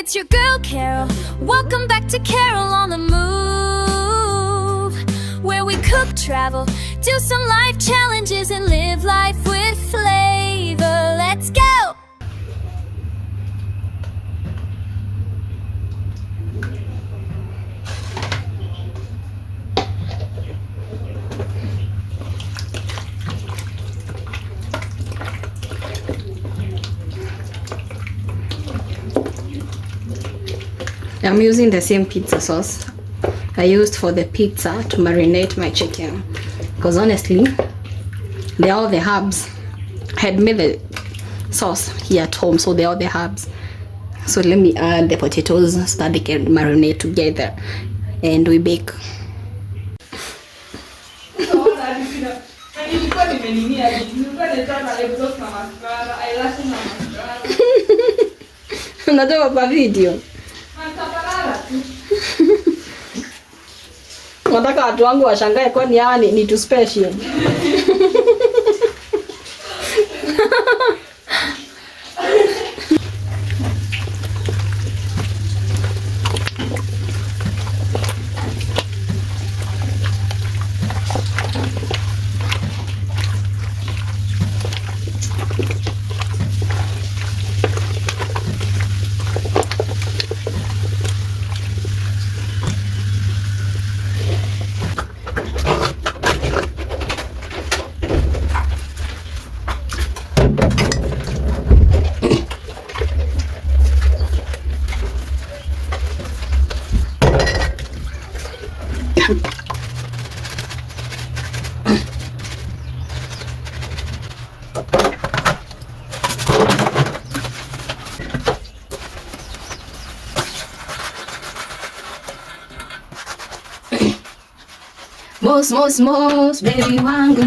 it's your girl Carol. Welcome back to Carol on the Move, where we cook, travel, do some life challenges, and live life with flavor. Let's go! I'm using the same pizza sauce I used for the pizza to marinate my chicken, because honestly, they're all the herbs. I had made the sauce here at home, so they're all the herbs. So let me add the potatoes so that they can marinate together, and we bake. Unatoka kwa video. Nataka watu wangu washangae, kwani yani ni too special. Mos, baby wangu.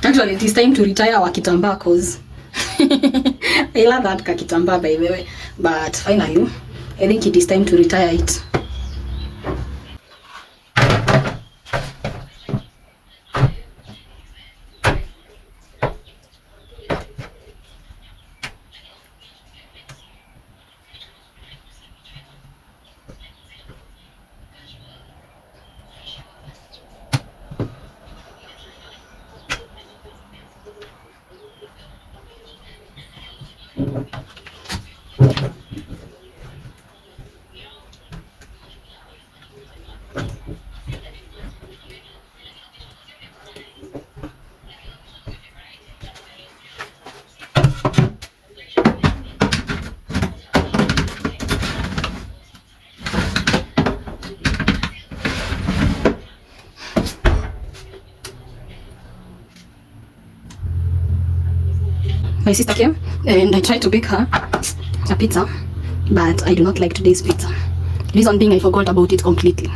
Actually, it is time to retire our kitambaa, cause I love that kitambaa by the way, but finally, I think it is time to retire it. My sister came and I tried to bake her a pizza, but I do not like today's pizza. Reason being, I forgot about it completely.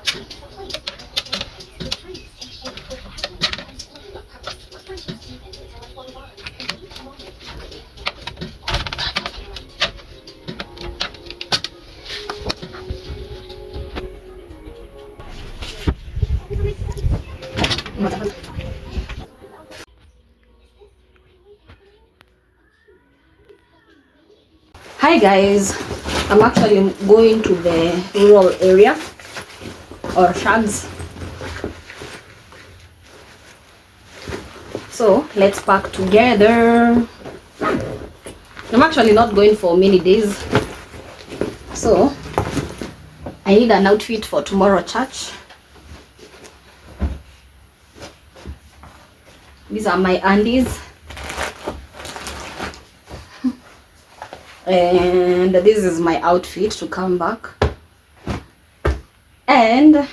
Hi guys, I'm actually going to the rural area or shags. So let's pack together. I'm actually not going for many days, so I need an outfit for tomorrow church. These are my undies. And this is my outfit to come back. And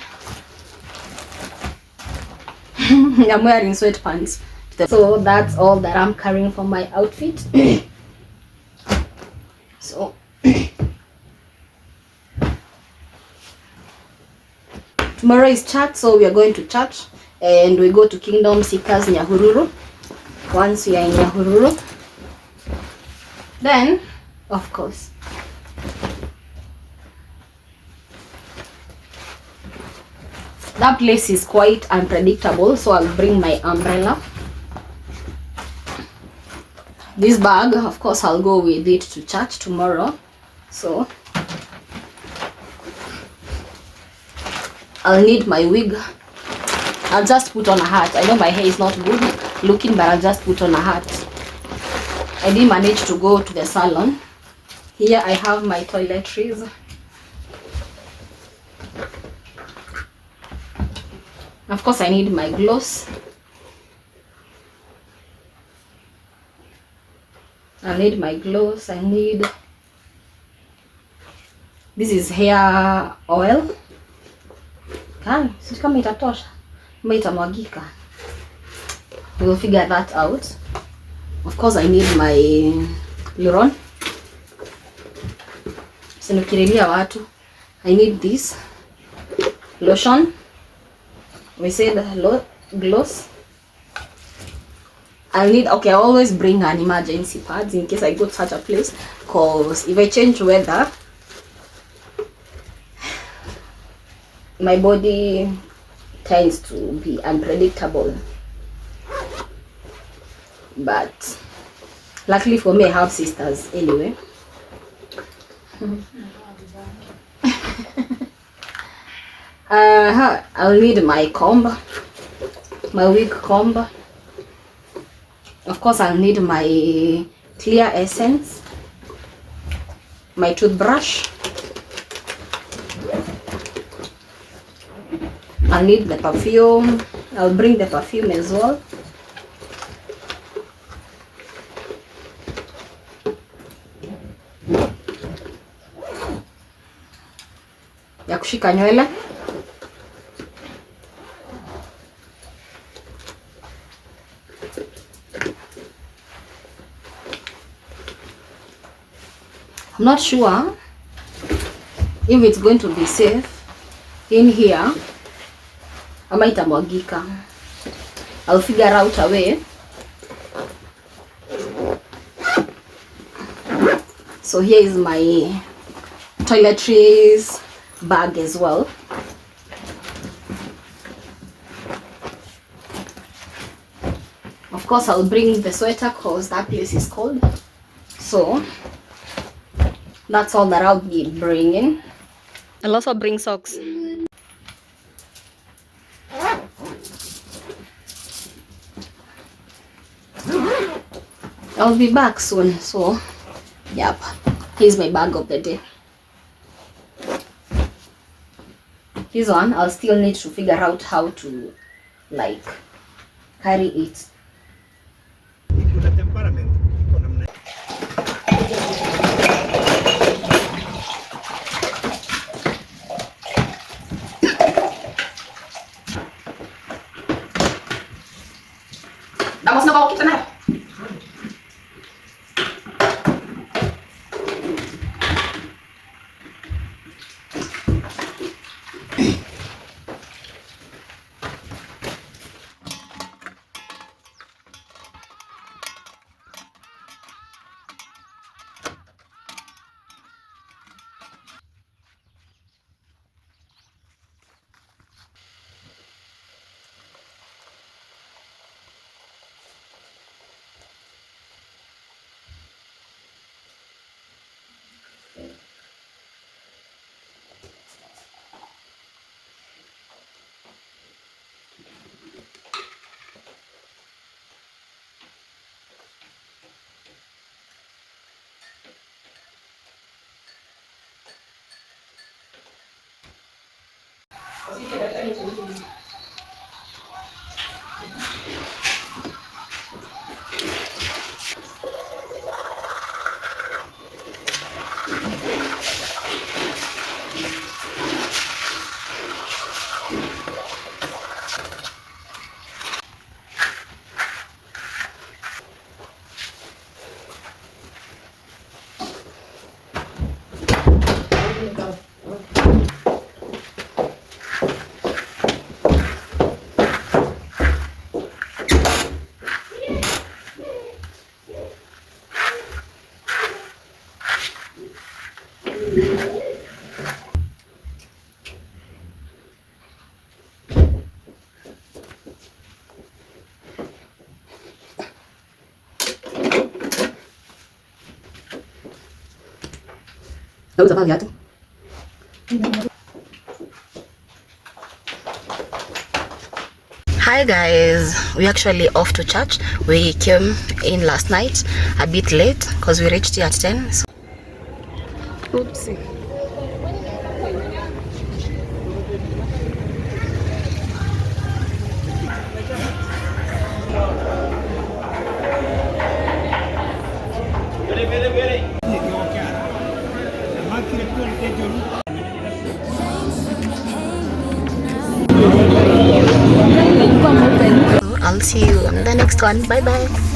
I'm wearing sweatpants. So that's all that I'm carrying for my outfit. So tomorrow is church, so we are going to church and we go to Kingdom Seekers Nyahururu. Once we are in Nyahururu, then of course that place is quite unpredictable, so I'll bring my umbrella. This bag, of course, I'll go with it to church tomorrow, so I'll need my wig. I'll just put on a hat. I know my hair is not good looking, but I'll just put on a hat. I didn't manage to go to the salon. Here I have my toiletries. Of course, I need my gloves. I need my gloves. I need, this is hair oil. Sisi kama itatosha, kama itamwagika. We'll figure that out. Of course, I need my Luron. Sinukirilia watu. I need this lotion. We said gloss. I'll need, okay, I always bring an emergency pads in case I go to such a place, because if I change weather, my body tends to be unpredictable. But luckily for me, I have sisters anyway. I'll need my comb, my wig comb. Of course, I'll need my clear essence, my toothbrush. I'll need the perfume. I'll bring the perfume as well. Ya kushika nywele. I'm not sure if it's going to be safe in here. Ama itamwagika. I'll figure out a way. So here is my toiletries bag as well. Of course, I'll bring the sweater because that place is cold. So that's all that I'll be bringing. I'll also bring socks. I'll be back soon, so yep, here's my bag of the day. This one I'll still need to figure out how to like carry it. Vamos na boquita, né? Hi guys, we actually off to church. We came in last night a bit late because we reached here at 10. So oopsie. I'll see you on the next one. Bye bye.